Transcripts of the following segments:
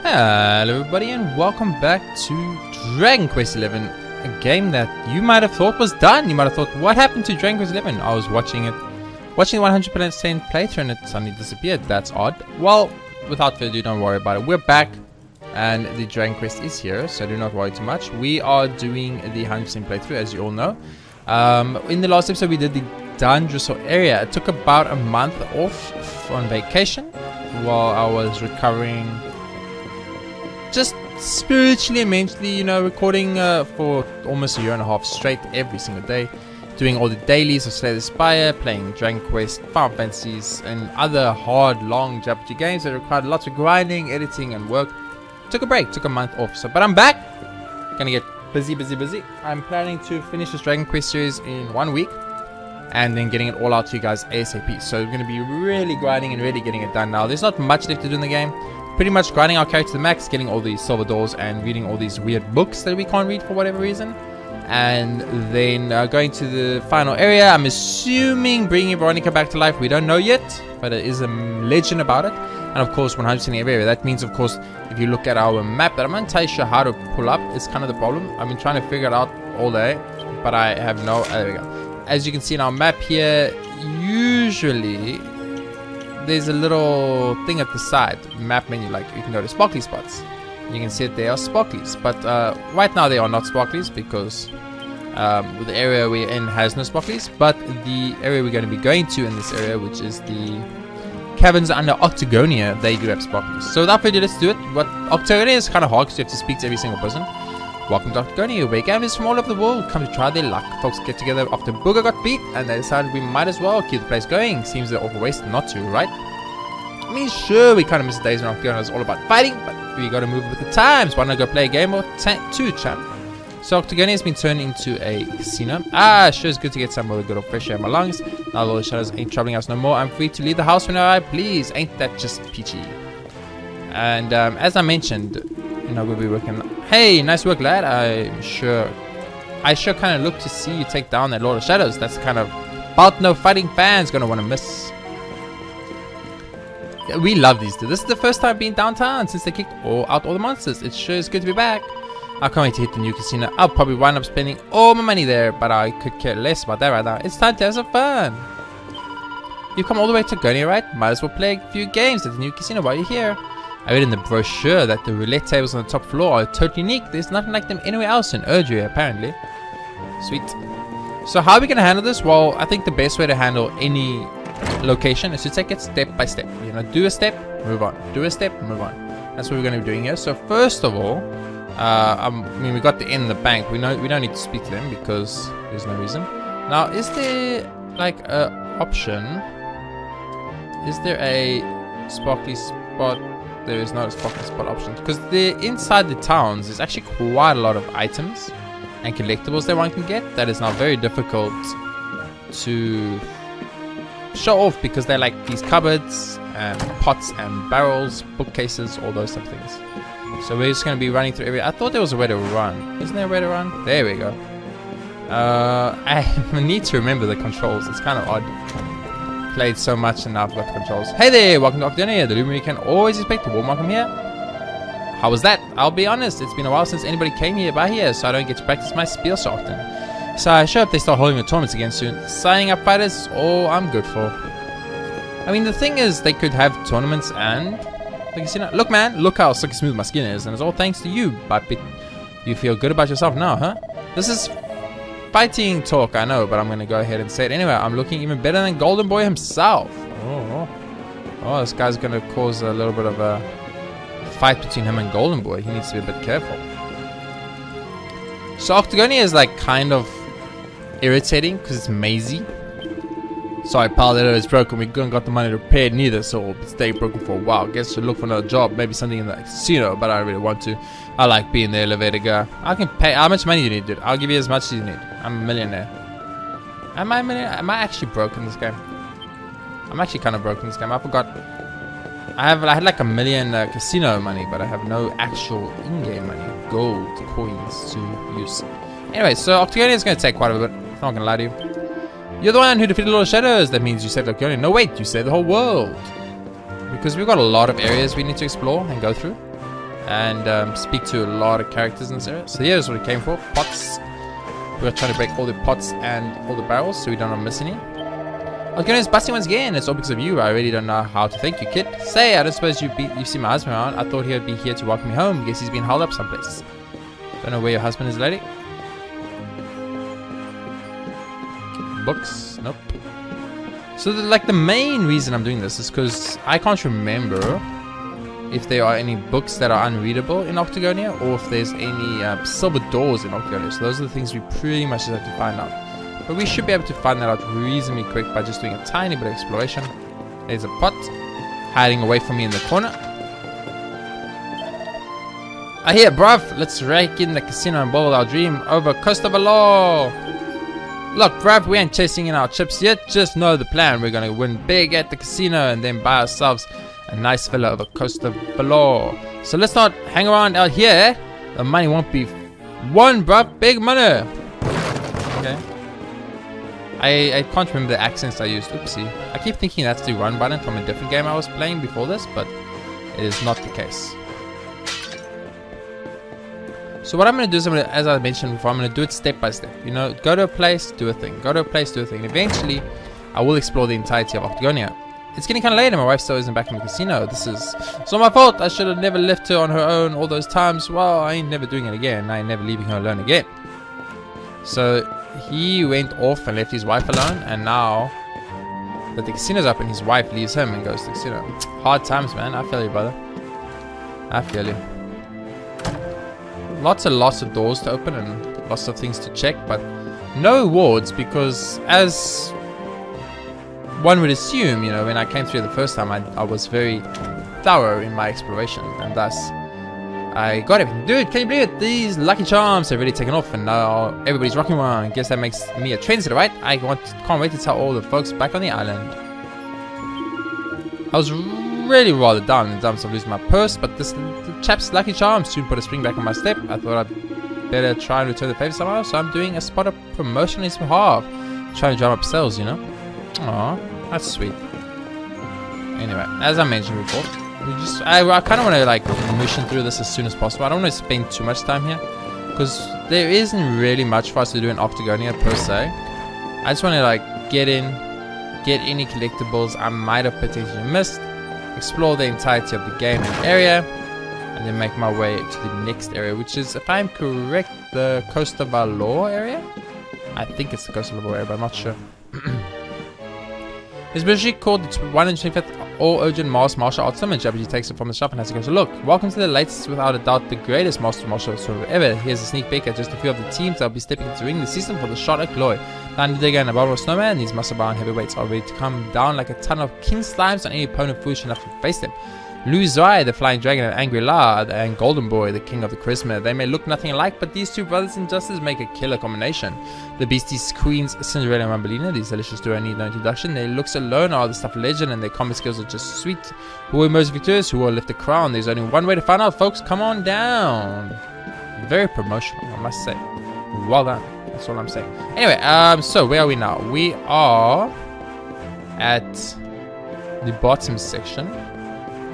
Hello everybody and welcome back to Dragon Quest XI, a game that you might have thought was done. You might have thought, what happened to Dragon Quest XI? I was watching the 100% playthrough and it suddenly disappeared. That's odd. Well, without further ado, don't worry about it. We're back and the Dragon Quest is here, so do not worry too much. We are doing the 100% playthrough, as you all know. In the last episode we did the Dangerous area. It took about a month off on vacation while I was recovering, just spiritually and mentally, you know, recording for almost a year and a half straight every single day, doing all the dailies of Slay the Spire, playing Dragon Quest, Final Fantasies, and other hard, long JRPG games that required lots of grinding, editing, and work. Took a break, took a month off. But I'm back. Gonna get busy. I'm planning to finish this Dragon Quest series in 1 week, and then getting it all out to you guys ASAP. So we're gonna be really grinding and really getting it done now. There's not much left to do in the game. Pretty much grinding our character to the max, getting all these silver doors and reading all these weird books that we can't read for whatever reason. And then going to the final area. I'm assuming bringing Veronica back to life. We don't know yet, but there is a legend about it. And of course 100% every area. That means, of course, if you look at our map that I'm not entirely sure how to pull up, it's kind of the problem. I've been trying to figure it out all day, but I have no... there we go. As you can see in our map here, usually there's a little thing at the side, map menu, like you can go to sparkly spots. You can see that they are sparklies, but right now they are not sparklies because the area we're in has no sparklies. But the area we're going to be going to in this area, which is the caverns under Octagonia, they do have sparklies. So without further ado, let's do it. But Octagonia is kind of hard because you have to speak to every single person. Welcome to Octagonia, where gamers from all over the world come to try their luck. Folks get together after Booger got beat, and they decided we might as well keep the place going. Seems they're awful wasted not to, right? I mean, sure, we kind of miss the days when Octagonia was all about fighting, but we gotta move with the times. Why not go play a game or two, champ? So Octagonia has been turned into a casino. Sure, it's good to get some of the good old fresh air in my lungs. Now all the shadows ain't troubling us no more. I'm free to leave the house whenever I please. Ain't that just peachy? And as I mentioned, you know, we'll be working. Hey, nice work, lad. I sure kind of look to see you take down that Lord of Shadows. That's the kind of bout no fighting fans gonna want to miss. Yeah, we love these two. This is the first time being downtown since they kicked out all the monsters. It sure is good to be back. I can't wait to hit the new casino. I'll probably wind up spending all my money there, but I could care less about that right now. It's time to have some fun. You've come all the way to Octagonia, right? Might as well play a few games at the new casino while you're here. I read in the brochure that the roulette tables on the top floor are totally unique. There's nothing like them anywhere else in Erdrea, apparently. Sweet. So how are we going to handle this? Well, I think the best way to handle any location is to take it step by step. You know, do a step, move on. Do a step, move on. That's what we're going to be doing here. So first of all, I mean, we got the inn in the bank. We don't need to speak to them because there's no reason. Now, is there like a option? Is there a sparkly spot? There is no sparkly spot option because inside the towns there's actually quite a lot of items and collectibles that one can get that is now very difficult to show off because they're like these cupboards and pots and barrels, bookcases, all those type of things. So we're just going to be running through I thought there was a way to run. Isn't there a way to run? There we go. I need to remember the controls. It's kind of odd. Played so much and now I've got the controls. Hey there, welcome to Octagonia. The Luminary can always expect a warm welcome here. How was that? I'll be honest, it's been a while since anybody came by here, so I don't get to practice my spiel so often. So I sure hope they start holding the tournaments again soon. Signing up fighters is all I'm good for. I mean, the thing is, they could have tournaments and the casino. Look, man, look how silky smooth my skin is, and it's all thanks to you. But you feel good about yourself now, huh? This is fighting talk, I know, but I'm gonna go ahead and say it anyway. I'm looking even better than Golden Boy himself. Oh, this guy's gonna cause a little bit of a fight between him and Golden Boy. He needs to be a bit careful. So Octagonia is like kind of irritating because it's mazy. Sorry, pal, that is broken. We haven't got the money to repair it neither, so we'll stay broken for a while. Guess we'll look for another job, maybe something in the casino, but I don't really want to. I like being the elevator guy. I can pay. How much money do you need, dude? I'll give you as much as you need. I'm a millionaire. Am I a millionaire? Am I actually broke in this game? I'm actually kind of broke in this game. I forgot. I had like $1 million casino money, but I have no actual in-game money, gold coins to use. Anyway, so Octagonia is going to take quite a bit. I'm not going to lie to you. You're the one who defeated Lord of Shadows. That means you saved Octagonia. No, wait, you saved the whole world. Because we've got a lot of areas we need to explore and go through. and speak to a lot of characters in this area. So here's what we came for. Pots. We're trying to break all the pots and all the barrels so we don't miss any. Octagonion's busting once again. It's all because of you. I really don't know how to thank you, kid. Say, I don't suppose you've seen my husband around. I thought he would be here to welcome me home. Guess he's been held up someplace. Don't know where your husband is, lady. Books? Nope. So the main reason I'm doing this is because I can't remember if there are any books that are unreadable in Octagonia, or if there's any silver doors in Octagonia. So those are the things we pretty much just have to find out. But we should be able to find that out reasonably quick by just doing a tiny bit of exploration. There's a pot hiding away from me in the corner. I hear, bruv, let's rake in the casino and bowl our dream over Costa Valor. Look, bruv, we ain't chasing in our chips yet. Just know the plan. We're gonna win big at the casino and then buy ourselves a nice villa over Costa Valor. So let's not hang around out here. The money won't be won, bruv. Big money. Okay. I can't remember the accents I used. Oopsie. I keep thinking that's the run button from a different game I was playing before this, but it is not the case. So what I'm going to do is, as I mentioned before, I'm going to do it step by step. You know, go to a place, do a thing. Go to a place, do a thing. And eventually, I will explore the entirety of Octagonia. It's getting kind of late and my wife still isn't back in the casino. It's not my fault. I should have never left her on her own all those times. Well, I ain't never doing it again. I ain't never leaving her alone again. So he went off and left his wife alone, and now that the casino's up and his wife leaves him and goes to the casino. Hard times, man. I feel you, brother. I feel you. Lots and lots of doors to open and lots of things to check, but no rewards, because as one would assume, you know, when I came through the first time, I was very thorough in my exploration, and thus I got everything. Dude, can you believe it? These lucky charms have really taken off, and now everybody's rocking one. I guess that makes me a trendsetter, right? I can't wait to tell all the folks back on the island. I was really rather down in terms of losing my purse, but this chap's lucky charms soon put a spring back on my step. I thought I'd better try and return the favor somehow, so I'm doing a spot of promotion on his behalf, trying to drum up sales, you know. Aw, that's sweet. Anyway, as I mentioned before, I kind of want to like mission through this as soon as possible. I don't want to spend too much time here because there isn't really much for us to do in Octagonia per se. I just want to like get in, get any collectibles I might have potentially missed, explore the entirety of the game and area, and then make my way to the next area, which is, if I'm correct, the Costa Valor area. I think it's the Costa Valor area, but I'm not sure. It's basically called the 125th All Urgent Mass Martial Arts Summit. JRPG takes it from the shop and has to go to look. Welcome to the latest, without a doubt, the greatest master martial arts ever. Here's a sneak peek at just a few of the teams that will be stepping into the ring this season for the shot at glory. Land Digger and a Bottle of Snowman, these muscle-bound heavyweights are ready to come down like a ton of king slimes on any opponent foolish enough to face them. Lu Zai, the Flying Dragon, and Angry La, and Golden Boy, the King of the Charisma. They may look nothing alike, but these two brothers in justice make a killer combination. The Beasties Queens, Cinderella and Rumbelina, these delicious duo need no introduction. Their looks alone are the stuff of legend, and their combat skills are just sweet. Who will emerge victorious? Who will lift the crown? There's only one way to find out, folks. Come on down. Very promotional, I must say. Well done. That's all I'm saying. Anyway, so where are we now? We are at the bottom section.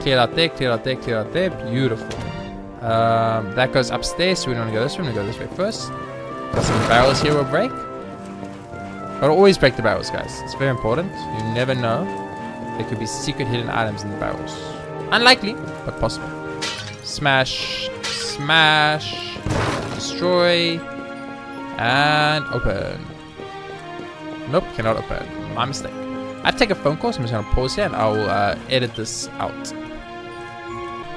Clear out there, clear out there, clear out there. Beautiful. That goes upstairs, so we don't want to go this way. We're going to go this way first. Got some barrels here we'll break. Gotta always break the barrels, guys. It's very important. You never know. There could be secret hidden items in the barrels. Unlikely, but possible. Smash, smash, destroy, and open. Nope, cannot open. My mistake. I have to take a phone call, so I'm just going to pause here and I will edit this out.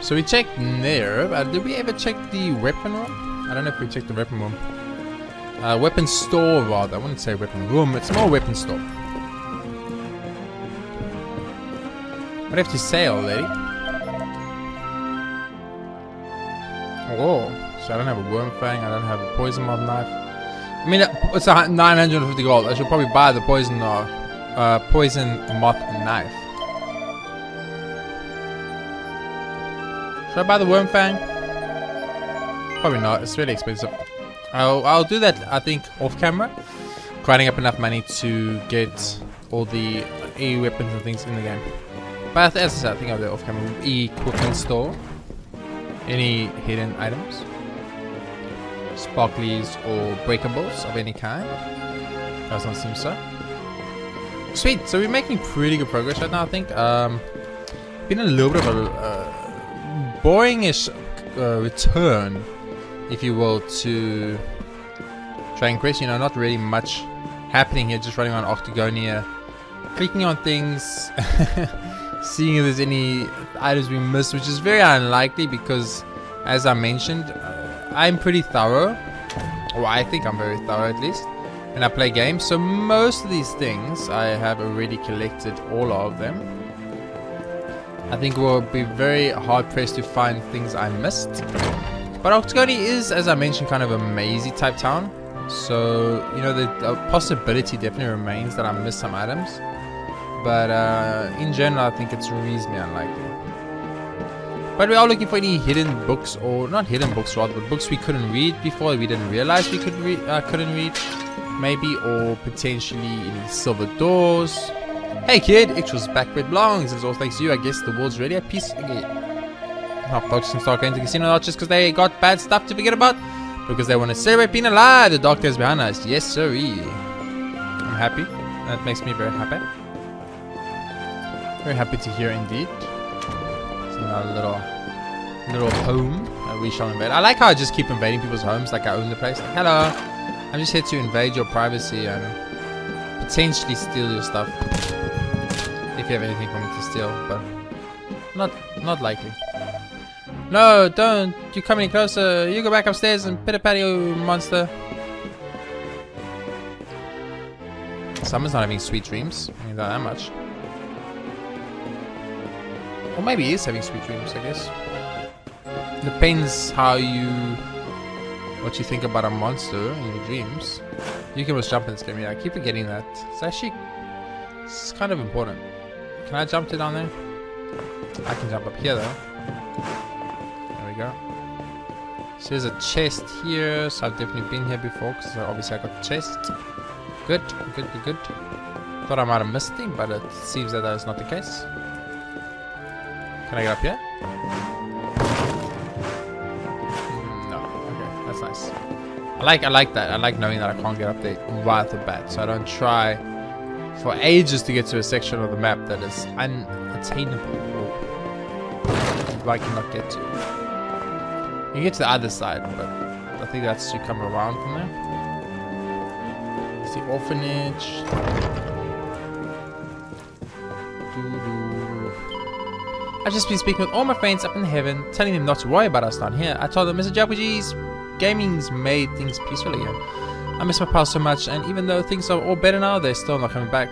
So we checked there. Did we ever check the weapon room? I don't know if we checked the weapon room. Weapon store, rather. I wouldn't say weapon room. It's more weapon store. What do you have to say, old lady? Oh, so I don't have a worm fang. I don't have a poison mob knife. I mean, it's 950 gold. I should probably buy the poison moth knife. Should I buy the worm fang? Probably not. It's really expensive. I'll do that, I think, off camera. Grinding up enough money to get all the weapons and things in the game. But as I said, I think I'll do it off camera. Equipment store. Any hidden items? Sparklies or breakables of any kind? Does not seem so. Sweet, so we're making pretty good progress right now, I think. Been a little bit of a boringish return, if you will, to Dragon Quest. You know, not really much happening here, just running on Octagonia, clicking on things, seeing if there's any items we missed, which is very unlikely because, as I mentioned, I'm pretty thorough, or I think I'm very thorough at least, when I play games. So most of these things I have already collected, all of them. I think we'll be very hard pressed to find things I missed. But Octagonia is, as I mentioned, kind of a mazy type town. So, you know, the possibility definitely remains that I miss some items. But in general, I think it's reasonably unlikely. But we are looking for any hidden books, or not hidden books rather, but books we couldn't read before, we didn't realize we couldn't read. Maybe, or potentially any silver doors. Hey kid, it was back where it belongs. It's all thanks to you, I guess the world's really at peace again. Now folks can start going to the casino not just because they got bad stuff to forget about, because they want to celebrate being alive. The doctor is behind us. Yes sirree. I'm happy. That makes me very happy. Very happy to hear indeed. It's another little home that we shall invade. I like how I just keep invading people's homes like I own the place. Like, hello, I'm just here to invade your privacy and potentially steal your stuff. If you have anything for me to steal, but not likely. No, don't you come any closer. You go back upstairs and pitter pat you monster. Someone's not having sweet dreams. I mean, not that much. Or maybe he is having sweet dreams, I guess. Depends what you think about a monster in your dreams. You can just jump in this game. Yeah, I keep forgetting that. It's kind of important. Can I jump to down there? I can jump up here though. There we go. So there's a chest here. So I've definitely been here before because obviously I got the chest. Good. Thought I might have missed him, but it seems that is not the case. Can I get up here? No. Okay, that's nice. I like that. I like knowing that I can't get up there right off the bat, so I don't try for ages to get to a section of the map that is unattainable or I cannot get to. You can get to the other side, but I think that's to come around from there. It's the orphanage. I've just been speaking with all my friends up in heaven, telling them not to worry about us down here. I told them Mr. JRPGaming's made things peaceful again. I miss my pals so much, and even though things are all better now, they're still not coming back.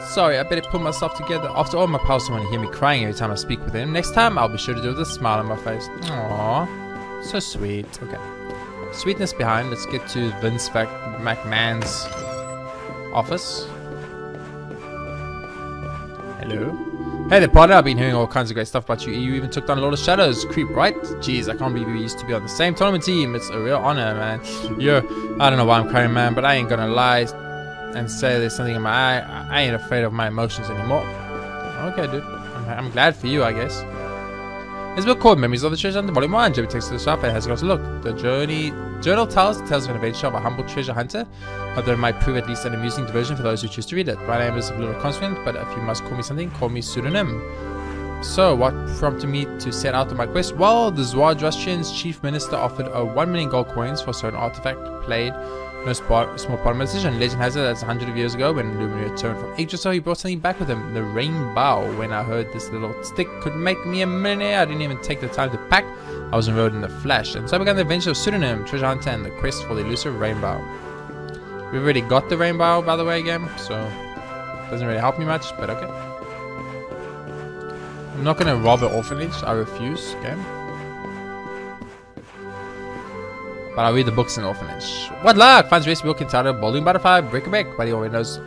Sorry, I better put myself together. After all, my pals don't want to hear me crying every time I speak with them. Next time, I'll be sure to do it with a smile on my face. Aww, so sweet. Okay, sweetness behind. Let's get to Vince McMahon's office. Hello. Hey there, Potter. I've been hearing all kinds of great stuff about you. You even took down a lot of shadows. Creep, right? Jeez, I can't believe we used to be on the same tournament team. It's a real honor, man. I don't know why I'm crying, man, but I ain't gonna lie and say there's something in my eye. I ain't afraid of my emotions anymore. Okay, dude. I'm glad for you, I guess. It's a book called Memories of the Treasure Hunter, Volume 1. Joey takes to the shop and has a closer look. The journal tells of an adventure of a humble treasure hunter, although it might prove at least an amusing diversion for those who choose to read it. My name is a little constant, but if you must call me something, call me pseudonym. So, what prompted me to set out on my quest? Well, the Zoroastrian's chief minister offered 1 million gold coins for a certain artifact played no small part of my decision. Legend has it that 100 years ago, when Lumina returned from age or so, he brought something back with him, the rainbow. When I heard this little stick could make me a millionaire, I didn't even take the time to pack. I was enrolled in the flash, and so I began the adventure of Pseudonym, Treasure Hunter, and the quest for the elusive rainbow. We've already got the rainbow, by the way, game, so it doesn't really help me much, but okay. I'm not gonna rob an orphanage, I refuse, game. But I'll read the books in the orphanage. What luck! Finds a recipe book entitled Baldwin Butterfly, Break a Brick, but he knows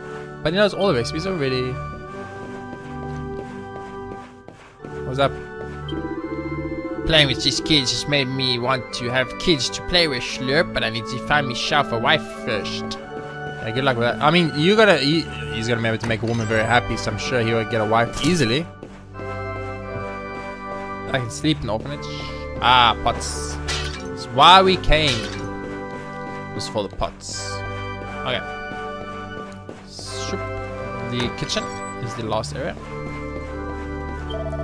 all the recipes already. What's up? Playing with these kids has made me want to have kids to play with, Slurp, but I need to find myself a wife first. Yeah, good luck with that. I mean, he's gonna be able to make a woman very happy, so I'm sure he will get a wife easily. I can sleep in the orphanage. Ah, pots. That's why we came. It was for the pots. Okay. The kitchen is the last area.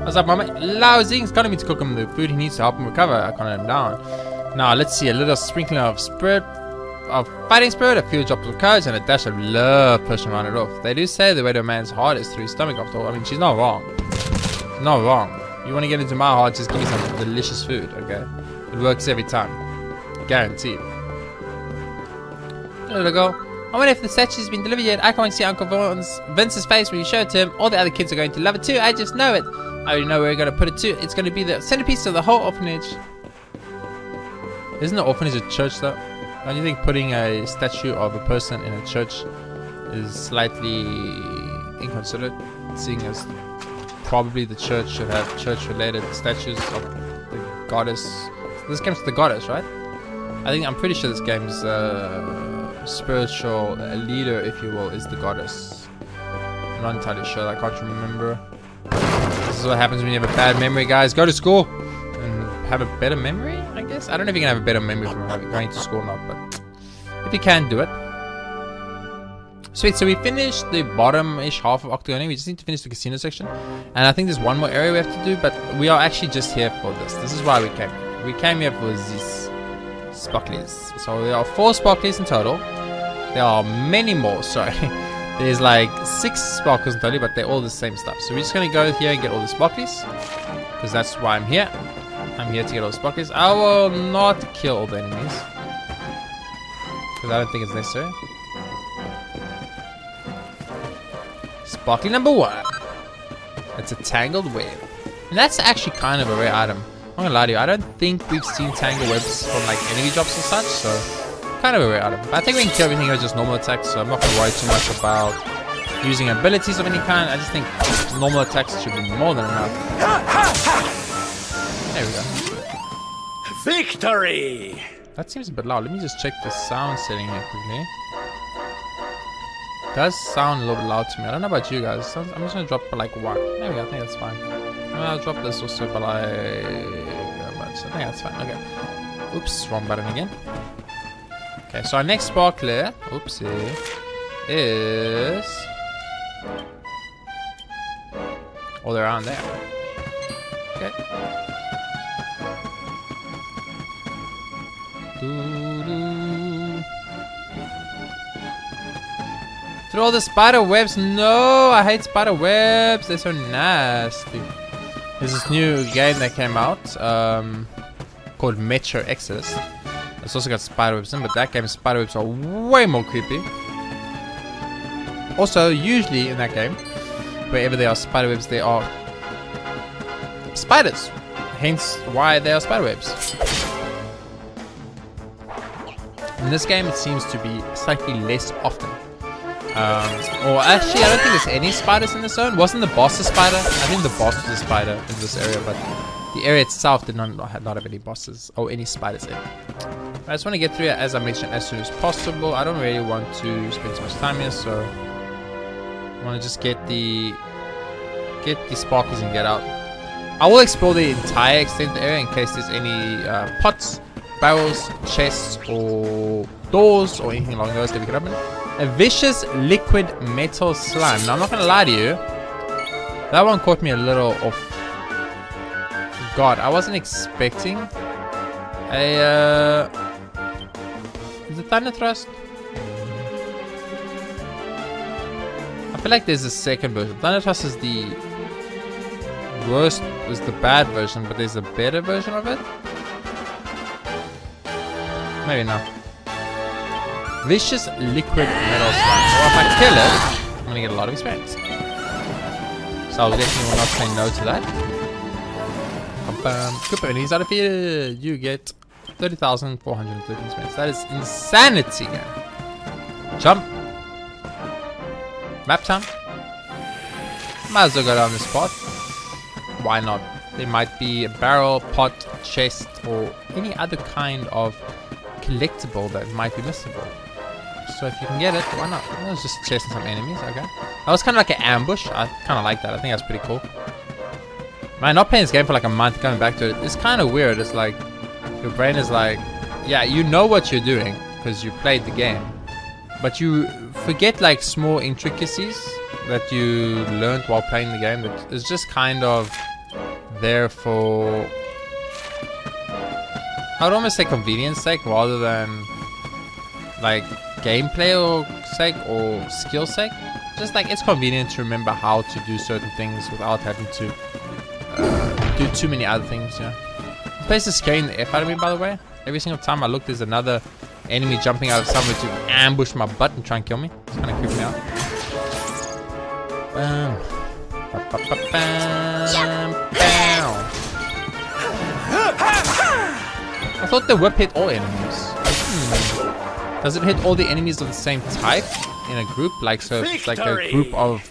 What's up, mama? Lao Zing's calling me to cook him the food he needs to help him recover. I can't let him down. Now, let's see. A little sprinkling of spirit, of fighting spirit, a few drops of courage, and a dash of love pushing around it off. They do say the way to a man's heart is through his stomach, after all. I mean, she's not wrong. She's not wrong. You want to get into my heart, just give me some delicious food, okay? It works every time. Guaranteed. There we go. I wonder if the statue's been delivered yet. I can't see Uncle Vince's face when you show it to him. All the other kids are going to love it too. I just know it. I already know where we're going to put it too. It's going to be the centerpiece of the whole orphanage. Isn't the orphanage a church though? Don't you think putting a statue of a person in a church is slightly inconsiderate? Seeing as probably the church should have church-related statues of the goddess. This game's the goddess, right? I'm pretty sure this game's spiritual leader, if you will, is the goddess. I'm not entirely sure. I can't remember. This is what happens when you have a bad memory, guys. Go to school and have a better memory, I guess. I don't know if you can have a better memory from going to school or not, but if you can, do it. Sweet, so we finished the bottom-ish half of Octagonia. We just need to finish the casino section. And I think there's one more area we have to do, but we are actually just here for this. This is why we came here. We came here for these sparklies. So there are 4 sparklies in total. There are many more, sorry. There's like 6 sparkles in total, but they're all the same stuff. So we're just going to go here and get all the sparklies, because that's why I'm here. I'm here to get all the sparklies. I will not kill all the enemies, because I don't think it's necessary. Sparkly number 1. It's a tangled web. And that's actually kind of a rare item. I'm not gonna lie to you, I don't think we've seen tangled webs from like enemy drops and such, so kind of a rare item. But I think we can kill everything with just normal attacks, so I'm not gonna worry too much about using abilities of any kind. I just think normal attacks should be more than enough. There we go. Victory! That seems a bit loud. Let me just check the sound setting here quickly. It does sound a little bit loud to me. I don't know about you guys. I'm just gonna drop by like 1. There we go. I think that's fine. I'll drop this also by like I think that's fine. Okay. Oops, wrong button again. Okay, so our next sparkler, oopsie, is all around there. Okay. Through all the spider webs. No, I hate spider webs. They're so nasty. There's this new game that came out called Metro Exodus. It's also got spider webs in, but that game's spider webs are way more creepy. Also, usually in that game, wherever there are spider webs, there are spiders. Hence why there are spider webs. In this game, it seems to be slightly less often. Or actually, I don't think there's any spiders in this zone. Wasn't the boss a spider? I think the boss was a spider in this area, but the area itself did not have any bosses or any spiders in. I just want to get through it, as I mentioned, as soon as possible. I don't really want to spend too much time here, so I want to just get the sparkles and get out. I will explore the entire extent of the area in case there's any pots, barrels, chests, or doors, or anything along those that we can open. A vicious liquid metal slime. Now, I'm not going to lie to you. That one caught me a little off guard. I wasn't expecting a... Is it Thunder Thrust? I feel like there's a second version. Thunder Thrust is the worst, is the bad version, but there's a better version of it. Maybe not. Vicious liquid metal slime. So if I kill it, I'm gonna get a lot of experience. So I'll definitely will not say no to that. Good earnings out of here. You get 30,430 experience. That is insanity, man. Jump. Map time. Might as well go down this path. Why not? There might be a barrel, pot, chest, or any other kind of collectible that might be missable. So if you can get it, why not? I was just chasing some enemies, okay. That was kind of like an ambush. I kind of like that. I think that's pretty cool. Man, not playing this game for like a month, coming back to it, it's kind of weird. It's like your brain is like, yeah, you know what you're doing because you played the game, but you forget like small intricacies that you learned while playing the game. That is just kind of there for, I would almost say convenience sake rather than like gameplay or sake or skill sake. Just like it's convenient to remember how to do certain things without having to do too many other things. Yeah, this place is scaring the F out of me, by the way. Every single time I look, there's another enemy jumping out of somewhere to ambush my butt and try and kill me. It's kind of creeping me out. I thought the whip hit all enemies. Does it hit all the enemies of the same type in a group? Like, so it's like a group of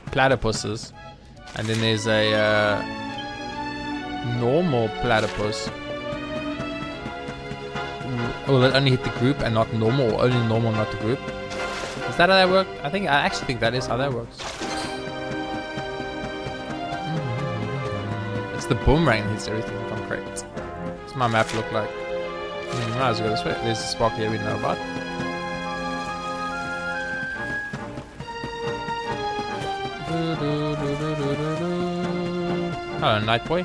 platypuses, and then there's a normal platypus. Will it only hit the group and not normal, or only normal, not the group? Is that how that works? I actually think that is how that works. It's the boomerang that hits everything, if I'm correct. What's my map look like? Might as well go this way. There's the sparkle here we know about. Hello, Night Boy.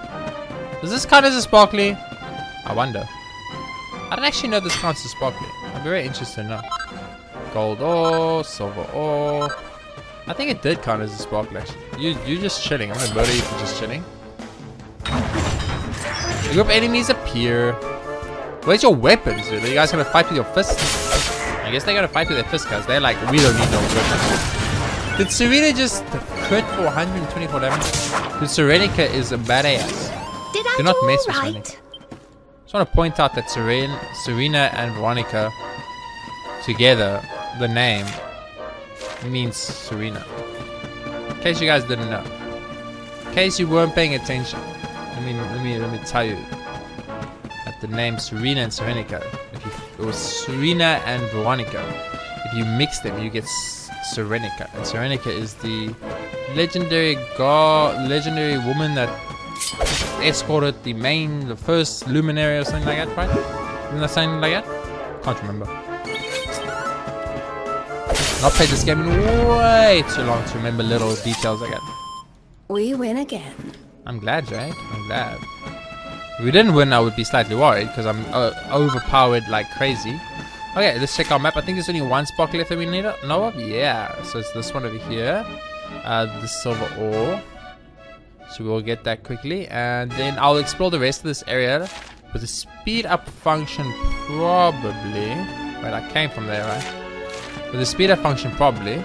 Does this count as a sparkly? I wonder. I don't actually know if this counts as sparkly. I'm very interested to know. Gold ore, silver ore. I think it did count as a sparkly actually. You're just chilling. I'm gonna murder you for just chilling. The group enemies appear. Where's your weapons, dude? Are you guys gonna fight with your fists? I guess they're gonna fight with their fists, guys. They're like, we don't need no weapons. Did Serena just crit for 124 damage? Dude, Serenica is a badass. Do not mess with Serenica. Just want to point out that Serena and Veronica together, the name means Serena. In case you guys didn't know. In case you weren't paying attention. Let me tell you that the name Serena and Serenica, it was Serena and Veronica. If you mix them, you get Serenica, and Serenica is the legendary woman that escorted the first luminary or something like that, right? Isn't that something like that? Can't remember. Not played this game in way too long to remember little details like that. We win again. I'm glad, Jade. I'm glad. If we didn't win, I would be slightly worried because I'm overpowered like crazy. Okay, let's check our map. I think there's only one sparkle left that we need to know of. Yeah, so it's this one over here. The silver ore. So we'll get that quickly. And then I'll explore the rest of this area with a speed up function probably. Wait, I came from there, right? With a speed up function probably.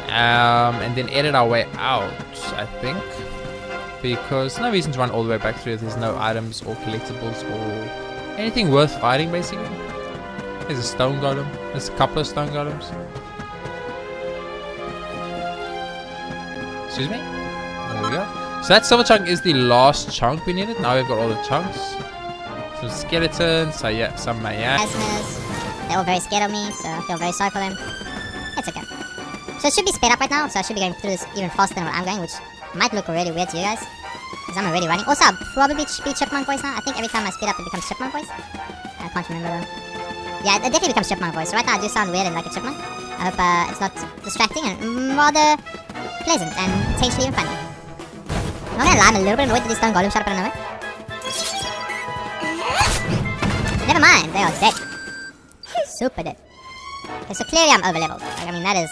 And then edit our way out, I think. Because no reason to run all the way back through if there's no items or collectibles or anything worth fighting, basically. There's a stone golem. There's a couple of stone golems. Excuse me? There we go. So that silver chunk is the last chunk we needed. Now we've got all the chunks. Some skeletons. So yeah, some Asmas. They're all very scared of me, so I feel very sorry for them. It's okay. So it should be sped up right now, so I should be going through this even faster than what I'm going, which might look really weird to you guys. Because I'm already running. Also, I'll probably be Chipmunk voice now. I think every time I speed up, it becomes Chipmunk voice. I can't remember though. Yeah, it definitely becomes Chipmunk voice. So right now I do sound weird and like a chipmunk. I hope it's not distracting and rather pleasant and potentially even funny. Not gonna lie, I'm a little bit annoyed that these stone golems shot up out of nowhere. Never mind, they are dead. Super dead. Okay, so clearly I'm over leveled. Like, I mean, that is.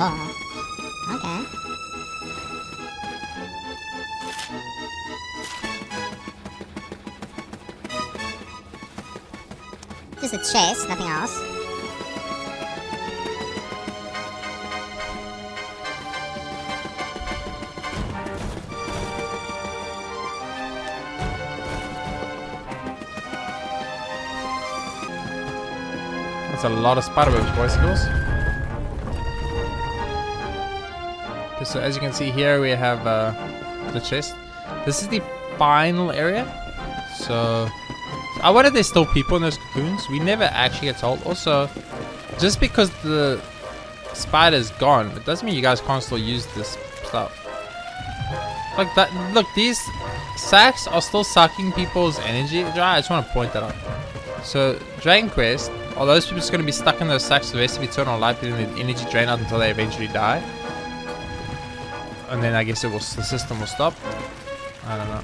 Oh, okay. Just a chest, nothing else. That's a lot of spiderwebs, boys and girls. Okay, so as you can see here, we have the chest. This is the final area. So I wonder if there's still people in those cocoons. We never actually get told. Also, just because the spider's gone, it doesn't mean you guys can't still use this stuff. Like that. Look, these sacks are still sucking people's energy dry. I just want to point that out. So Dragon Quest, are those people just going to be stuck in those sacks for the rest of eternal life, letting the energy drain out until they eventually die? And then I guess the system will stop. I don't know.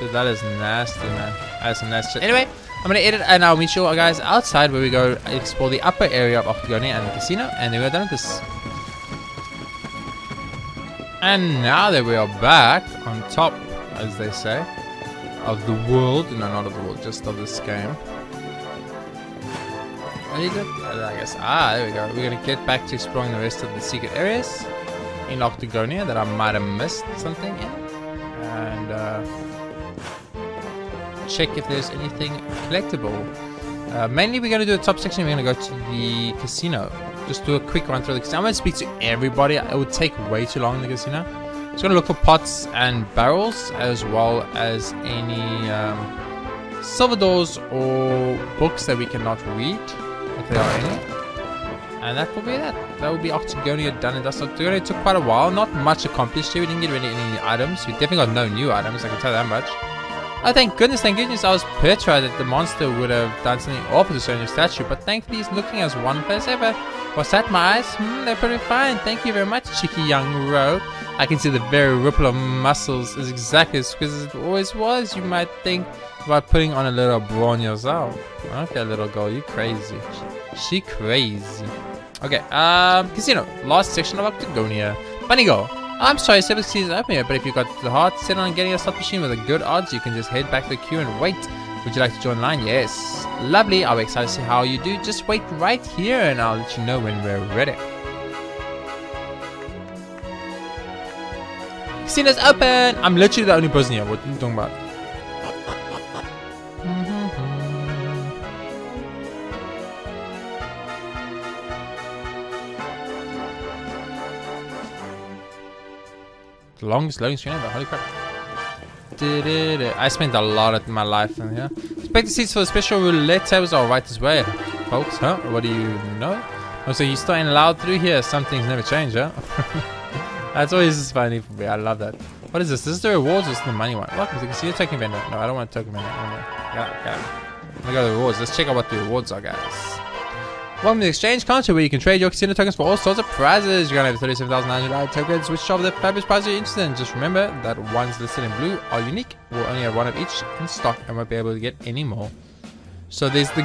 Dude, that is nasty, man. That is some nasty shit. Anyway, I'm gonna edit and I'll meet you guys outside where we go explore the upper area of Octagonia and the casino, and then we're done with this. And now that we are back on top, as they say, of the world, no, not of the world, just of this game. What is it? I guess. There we go. We're gonna get back to exploring the rest of the secret areas in Octagonia that I might have missed something in, and check if there's anything collectible. Mainly we're going to do the top section. We're going to go to the casino, just do a quick run through the casino. I'm going to speak to everybody. It would take way too long in the casino. Just going to look for pots and barrels, as well as any silver doors or books that we cannot read, if there are any. And that will be that. That will be Octagonia done and dusted. Octagonia took quite a while. Not much accomplished here. We didn't get really any items. We definitely got no new items, I can tell that much. Oh, thank goodness I was petrified that the monster would have done something awful to Sonia's statue, but thankfully he's looking as one face ever. What's that, my eyes? They're pretty fine. Thank you very much, cheeky young rogue. I can see the very ripple of muscles is exactly as squeeze as it always was. You might think about putting on a little bra on yourself. Okay, little girl, you crazy. She crazy. Okay, casino. Last section of Octagonia. Bunny girl. I'm sorry, service is open here, but if you've got the heart set on getting a slot machine with a good odds, you can just head back to the queue and wait. Would you like to join the line? Yes. Lovely. I'll be excited to see how you do. Just wait right here and I'll let you know when we're ready. Casino's open! I'm literally the only person here. What are you talking about? The longest loading screen ever, holy crap. I spent a lot of my life in here. Expect the seats for the special roulette tables are right this way, folks, huh? What do you know? Oh, so you still ain't allowed through here, some things never change, huh? That's always funny for me, I love that. What is this? This is the rewards or is this the money one? Welcome to the casino token vendor. No, I don't want a token vendor. Got it. Let me go to the rewards. Let's check out what the rewards are, guys. Welcome to the exchange counter where you can trade your casino tokens for all sorts of prizes. You're gonna have 37,900 tokens, which are the fabulous prizes you're interested in. Just remember that ones listed in blue are unique. We'll only have one of each in stock and won't be able to get any more. So there's the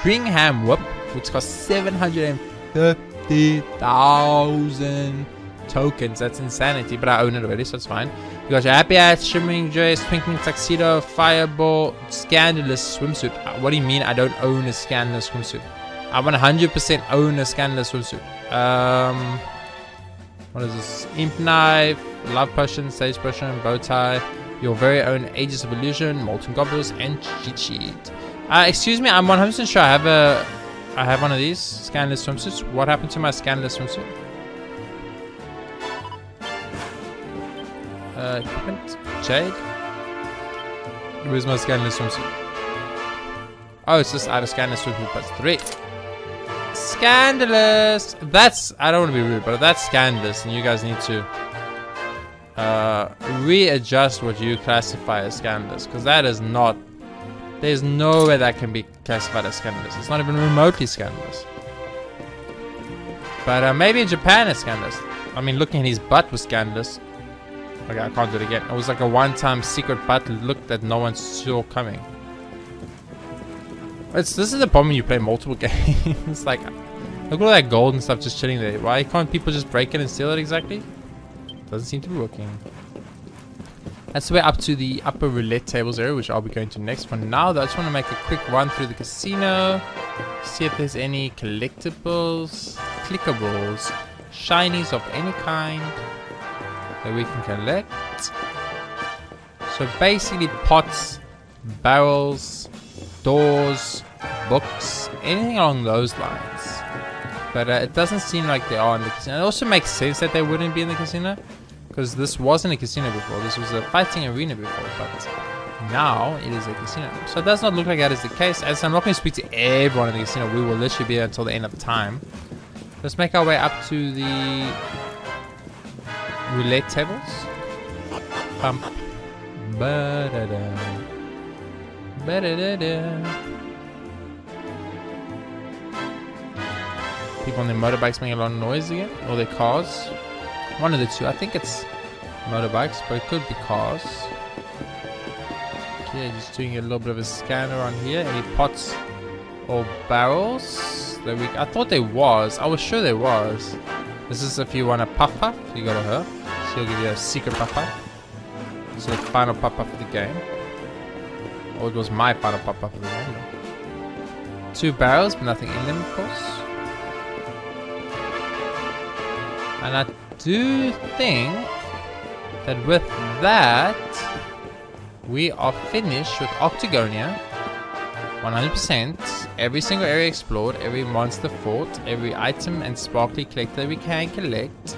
Gringham Whoop, which costs 750,000 tokens. That's insanity, but I own it already, so it's fine. You got your happy ass, shimmering dress, twinkling tuxedo, fireball, scandalous swimsuit. What do you mean I don't own a scandalous swimsuit? I 100% own a scandalous swimsuit. What is this? Imp knife, love potion, sage potion, bow tie, your very own Aegis of Illusion, molten goblins, and cheat sheet. Excuse me, I'm 100% sure I have one of these scandalous swimsuits. What happened to my scandalous swimsuit? Equipment, Jade. Where's my scandalous swimsuit? Oh, it's just out of scandalous swimsuit, but 3. Scandalous. That's, I don't want to be rude, but that's scandalous, and you guys need to readjust what you classify as scandalous, because that is not. There's no way that can be classified as scandalous. It's not even remotely scandalous. But maybe in Japan it's scandalous. I mean, looking at his butt was scandalous. Okay, I can't do it again. It was like a one-time secret butt look that no one saw coming. This is the problem when you play multiple games. Like, look at all that gold and stuff just chilling there. Why can't people just break it and steal it exactly? Doesn't seem to be working. That's the way up to the upper roulette tables area, which I'll be going to next. For now, though, I just want to make a quick run through the casino. See if there's any collectibles, clickables, shinies of any kind that we can collect. So basically pots, barrels, doors, books, anything along those lines. But it doesn't seem like they are in the casino. It also makes sense that they wouldn't be in the casino, because this wasn't a casino before. This was a fighting arena before, but now it is a casino. So it does not look like that is the case. As I'm not going to speak to everyone in the casino, we will literally be there until the end of the time. Let's make our way up to the roulette tables. Bump. Ba-da-da. Ba-da-da-da. People on their motorbikes making a lot of noise again, or their cars. One of the two. I think it's motorbikes, but it could be cars. Okay, just doing a little bit of a scan around here. Any pots or barrels? That I thought there was. I was sure there was. This is if you want a puff puff, you go to her. She'll give you a secret puff puff. So the final puff puff of the game. Or it was my final puff puff of the game. 2 barrels, but nothing in them, of course. And I do think that with that, we are finished with Octagonia. 100%. Every single area explored, every monster fought, every item and sparkly collector that we can collect.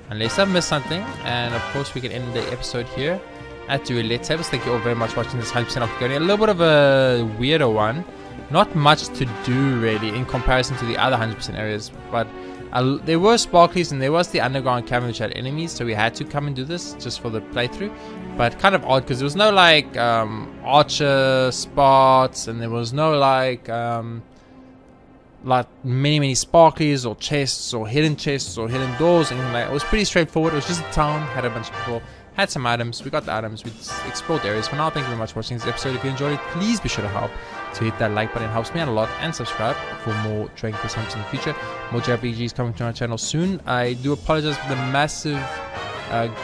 Unless I've missed something. And of course, we can end the episode here at the roulette tables. Thank you all very much for watching this 100% Octagonia. A little bit of a weirder one. Not much to do really in comparison to the other 100% areas, but there were sparklies and there was the underground cavern which had enemies, so we had to come and do this just for the playthrough. But kind of odd because there was no like archer spots, and there was no like many sparklies or chests or hidden doors, anything like that. It was pretty straightforward. It was just a town, had a bunch of people, had some items, we got the items, we explored areas. For now, thank you very much for watching this episode. If you enjoyed it, please be sure to hit that like button. It helps me out a lot, and subscribe for more Dragon Quest in the future. More JRPGs coming to our channel soon. I do apologize for the massive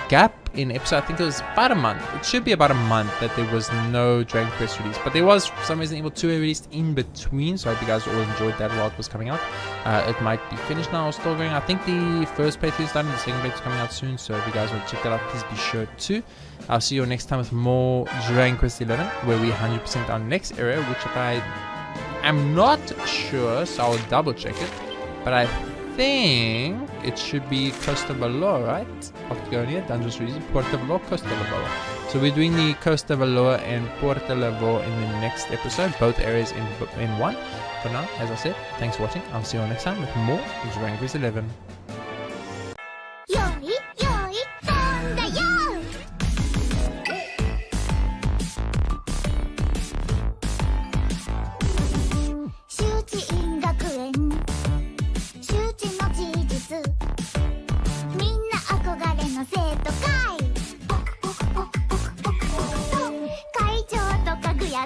gap in episode. I think it was about a month. It should be about a month that there was no Dragon Quest release, but there was for some reason Evil 2 released in between, so I hope you guys all enjoyed that while it was coming out. It might be finished now or still going. I think the first playthrough is done and the second playthrough is coming out soon, so if you guys want to check that out, please be sure to. I'll see you next time with more Dragon Quest 11, where we 100% our next area, which I am not sure, so I'll double check it, but I think it should be Costa Valor, right? Octagonia, Dangerous Region, Puerto Valor, Costa Valor. So we're doing the Costa Valor and Puerto Valor in the next episode, both areas in one. For now, as I said, thanks for watching. I'll see you all next time with more Dragon Quest 11.